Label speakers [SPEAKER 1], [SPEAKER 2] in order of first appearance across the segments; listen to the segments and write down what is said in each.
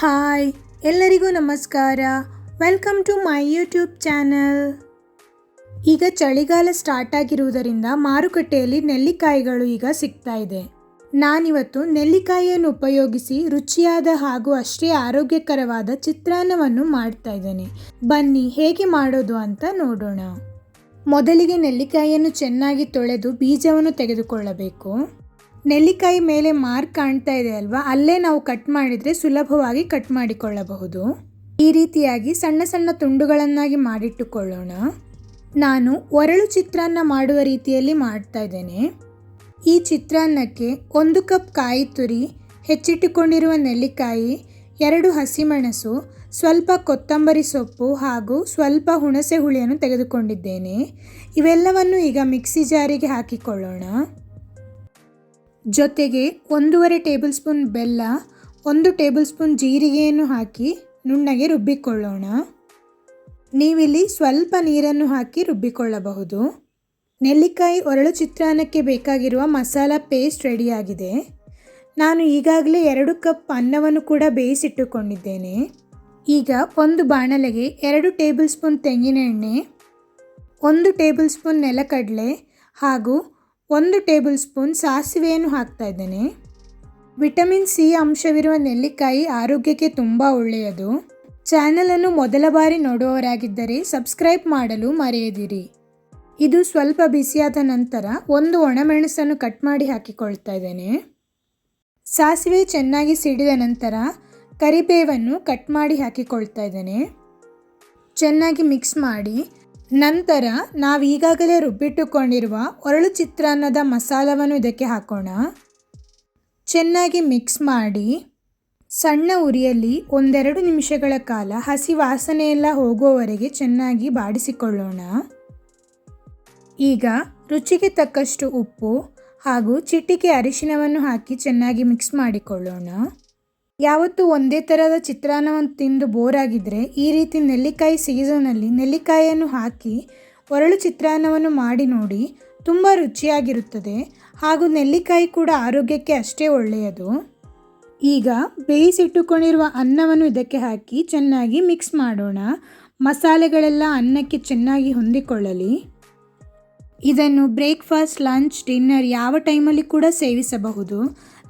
[SPEAKER 1] Hi ಎಲ್ಲರಿಗೂ ನಮಸ್ಕಾರ. Welcome to my YouTube channel. ಈಗ ಚಳಿಗಾಲ ಸ್ಟಾರ್ಟ್ ಆಗಿರುವುದರಿಂದ ಮಾರುಕಟ್ಟೆಯಲ್ಲಿ ನೆಲ್ಲಿಕಾಯಿಗಳು ಈಗ ಸಿಗ್ತಾ ಇದೆ. ನಾನಿವತ್ತು ನೆಲ್ಲಿಕಾಯಿಯನ್ನು ಉಪಯೋಗಿಸಿ ರುಚಿಯಾದ ಹಾಗೂ ಅಷ್ಟೇ ಆರೋಗ್ಯಕರವಾದ ಚಿತ್ರಾನ್ನವನ್ನು ಮಾಡ್ತಾ ಇದ್ದೇನೆ. ಬನ್ನಿ ಹೇಗೆ ಮಾಡೋದು ಅಂತ ನೋಡೋಣ. ಮೊದಲಿಗೆ ನೆಲ್ಲಿಕಾಯಿಯನ್ನು ಚೆನ್ನಾಗಿ ತೊಳೆದು ಬೀಜವನ್ನು ತೆಗೆದುಕೊಳ್ಳಬೇಕು. ನೆಲ್ಲಿಕಾಯಿ ಮೇಲೆ ಮಾರ್ಕ್ ಕಾಣ್ತಾ ಇದೆ ಅಲ್ವಾ, ಅಲ್ಲೇ ನಾವು ಕಟ್ ಮಾಡಿದರೆ ಸುಲಭವಾಗಿ ಕಟ್ ಮಾಡಿಕೊಳ್ಳಬಹುದು. ಈ ರೀತಿಯಾಗಿ ಸಣ್ಣ ಸಣ್ಣ ತುಂಡುಗಳನ್ನಾಗಿ ಮಾಡಿಟ್ಟುಕೊಳ್ಳೋಣ. ನಾನು ಒರಳು ಚಿತ್ರಾನ್ನ ಮಾಡುವ ರೀತಿಯಲ್ಲಿ ಮಾಡ್ತಾ ಇದ್ದೇನೆ. ಈ ಚಿತ್ರಾನ್ನಕ್ಕೆ 1 ಕಪ್ ಕಾಯಿ ತುರಿ, ಹೆಚ್ಚಿಟ್ಟುಕೊಂಡಿರುವ ನೆಲ್ಲಿಕಾಯಿ, 2 ಹಸಿಮೆಣಸು, ಸ್ವಲ್ಪ ಕೊತ್ತಂಬರಿ ಸೊಪ್ಪು ಹಾಗೂ ಸ್ವಲ್ಪ ಹುಣಸೆ ಹುಳಿಯನ್ನು ತೆಗೆದುಕೊಂಡಿದ್ದೇನೆ. ಇವೆಲ್ಲವನ್ನು ಈಗ ಮಿಕ್ಸಿ ಜಾರಿಗೆ ಹಾಕಿಕೊಳ್ಳೋಣ. ಜೊತೆಗೆ 1.5 ಟೇಬಲ್ ಸ್ಪೂನ್ ಬೆಲ್ಲ, 1 ಟೇಬಲ್ ಸ್ಪೂನ್ ಜೀರಿಗೆಯನ್ನು ಹಾಕಿ ನುಣ್ಣಗೆ ರುಬ್ಬಿಕೊಳ್ಳೋಣ. ನೀವಿಲ್ಲಿ ಸ್ವಲ್ಪ ನೀರನ್ನು ಹಾಕಿ ರುಬ್ಬಿಕೊಳ್ಳಬಹುದು. ನೆಲ್ಲಿಕಾಯಿ ಒರಳು ಚಿತ್ರಾನ್ನಕ್ಕೆ ಬೇಕಾಗಿರುವ ಮಸಾಲ ಪೇಸ್ಟ್ ರೆಡಿಯಾಗಿದೆ. ನಾನು ಈಗಾಗಲೇ 2 ಕಪ್ ಅನ್ನವನ್ನು ಕೂಡ ಬೇಯಿಸಿಟ್ಟುಕೊಂಡಿದ್ದೇನೆ. ಈಗ ಒಂದು ಬಾಣಲೆಗೆ 2 ಟೇಬಲ್ ಸ್ಪೂನ್ ತೆಂಗಿನ ಎಣ್ಣೆ, 1 ಟೇಬಲ್ ಸ್ಪೂನ್ ನೆಲಕಡಲೆ ಹಾಗೂ 1 ಟೇಬಲ್ ಸ್ಪೂನ್ ಸಾಸಿವೆಯನ್ನು ಹಾಕ್ತಾ ಇದ್ದೇನೆ. ವಿಟಮಿನ್ ಸಿ ಅಂಶವಿರುವ ನೆಲ್ಲಿಕಾಯಿ ಆರೋಗ್ಯಕ್ಕೆ ತುಂಬ ಒಳ್ಳೆಯದು. ಚಾನಲನ್ನು ಮೊದಲ ಬಾರಿ ನೋಡುವವರಾಗಿದ್ದರೆ ಸಬ್ಸ್ಕ್ರೈಬ್ ಮಾಡಲು ಮರೆಯದಿರಿ. ಇದು ಸ್ವಲ್ಪ ಬಿಸಿಯಾದ ನಂತರ 1 ಒಣಮೆಣಸನ್ನು ಕಟ್ ಮಾಡಿ ಹಾಕಿಕೊಳ್ತಾ ಇದ್ದೇನೆ. ಸಾಸಿವೆ ಚೆನ್ನಾಗಿ ಸಿಡಿದ ನಂತರ ಕರಿಬೇವನ್ನು ಕಟ್ ಮಾಡಿ ಹಾಕಿಕೊಳ್ತಾ ಇದ್ದೇನೆ. ಚೆನ್ನಾಗಿ ಮಿಕ್ಸ್ ಮಾಡಿ ನಂತರ ನಾವು ಈಗಾಗಲೇ ರುಬ್ಬಿಟ್ಟುಕೊಂಡಿರುವ ಒರಳು ಚಿತ್ರಾನ್ನದ ಮಸಾಲವನ್ನು ಇದಕ್ಕೆ ಹಾಕೋಣ. ಚೆನ್ನಾಗಿ ಮಿಕ್ಸ್ ಮಾಡಿ ಸಣ್ಣ ಉರಿಯಲ್ಲಿ 1-2 ನಿಮಿಷಗಳ ಕಾಲ ಹಸಿ ವಾಸನೆ ಎಲ್ಲ ಹೋಗುವವರೆಗೆ ಚೆನ್ನಾಗಿ ಬಾಡಿಸಿಕೊಳ್ಳೋಣ. ಈಗ ರುಚಿಗೆ ತಕ್ಕಷ್ಟು ಉಪ್ಪು ಹಾಗೂ ಚಿಟಿಕೆ ಅರಿಶಿನವನ್ನು ಹಾಕಿ ಚೆನ್ನಾಗಿ ಮಿಕ್ಸ್ ಮಾಡಿಕೊಳ್ಳೋಣ. ಯಾವತ್ತೂ ಒಂದೇ ಥರದ ಚಿತ್ರಾನ್ನವನ್ನು ತಿಂದು ಬೋರ್ ಆಗಿದ್ದರೆ ಈ ರೀತಿ ನೆಲ್ಲಿಕಾಯಿ ಸೀಸನಲ್ಲಿ ನೆಲ್ಲಿಕಾಯಿಯನ್ನು ಹಾಕಿ ಒರಳು ಚಿತ್ರಾನ್ನವನ್ನು ಮಾಡಿ ನೋಡಿ, ತುಂಬ ರುಚಿಯಾಗಿರುತ್ತದೆ ಹಾಗೂ ನೆಲ್ಲಿಕಾಯಿ ಕೂಡ ಆರೋಗ್ಯಕ್ಕೆ ಅಷ್ಟೇ ಒಳ್ಳೆಯದು. ಈಗ ಬೇಯಿಸಿಟ್ಟುಕೊಂಡಿರುವ ಅನ್ನವನ್ನು ಇದಕ್ಕೆ ಹಾಕಿ ಚೆನ್ನಾಗಿ ಮಿಕ್ಸ್ ಮಾಡೋಣ. ಮಸಾಲೆಗಳೆಲ್ಲ ಅನ್ನಕ್ಕೆ ಚೆನ್ನಾಗಿ ಹೊಂದಿಕೊಳ್ಳಲಿ. ಇದನ್ನು ಬ್ರೇಕ್ಫಾಸ್ಟ್, ಲಂಚ್, ಡಿನ್ನರ್ ಯಾವ ಟೈಮಲ್ಲಿ ಕೂಡ ಸೇವಿಸಬಹುದು.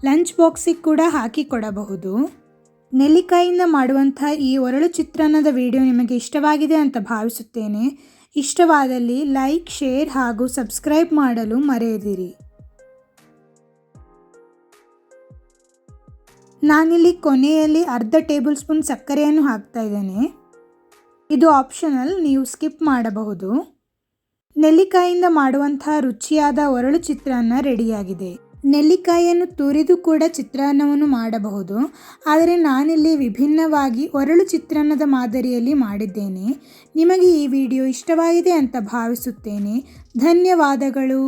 [SPEAKER 1] ಲಂಚ್ ಬಾಕ್ಸಿಗೆ ಕೂಡ ಹಾಕಿ ಕೊಡಬಹುದು. ನೆಲ್ಲಿಕಾಯಿಯಿಂದ ಮಾಡುವಂತಹ ಈ ಒರಳು ಚಿತ್ರಾನ್ನದ ವಿಡಿಯೋ ನಿಮಗೆ ಇಷ್ಟವಾಗಿದೆ ಅಂತ ಭಾವಿಸುತ್ತೇನೆ. ಇಷ್ಟವಾದಲ್ಲಿ ಲೈಕ್, ಶೇರ್ ಹಾಗೂ ಸಬ್ಸ್ಕ್ರೈಬ್ ಮಾಡಲು ಮರೆಯದಿರಿ. ನಾನಿಲ್ಲಿ ಕೊನೆಯಲ್ಲಿ 1/2 ಟೇಬಲ್ ಸ್ಪೂನ್ ಸಕ್ಕರೆಯನ್ನು ಹಾಕ್ತಾ ಇದ್ದೇನೆ. ಇದು ಆಪ್ಷನಲ್, ನೀವು ಸ್ಕಿಪ್ ಮಾಡಬಹುದು. ನೆಲ್ಲಿಕಾಯಿಯಿಂದ ಮಾಡುವಂತಹ ರುಚಿಯಾದ ಒರಳು ಚಿತ್ರಾನ್ನ ರೆಡಿಯಾಗಿದೆ. ನೆಲ್ಲಿಕಾಯಿಯನ್ನು ತುರಿದು ಕೂಡ ಚಿತ್ರಾನ್ನವನ್ನು ಮಾಡಬಹುದು, ಆದರೆ ನಾನಿಲ್ಲಿ ವಿಭಿನ್ನವಾಗಿ ಒರಳು ಚಿತ್ರಾನ್ನದ ಮಾದರಿಯಲ್ಲಿ ಮಾಡಿದ್ದೇನೆ. ನಿಮಗೆ ಈ ವಿಡಿಯೋ ಇಷ್ಟವಾಗಿದೆ ಅಂತ ಭಾವಿಸುತ್ತೇನೆ. ಧನ್ಯವಾದಗಳು.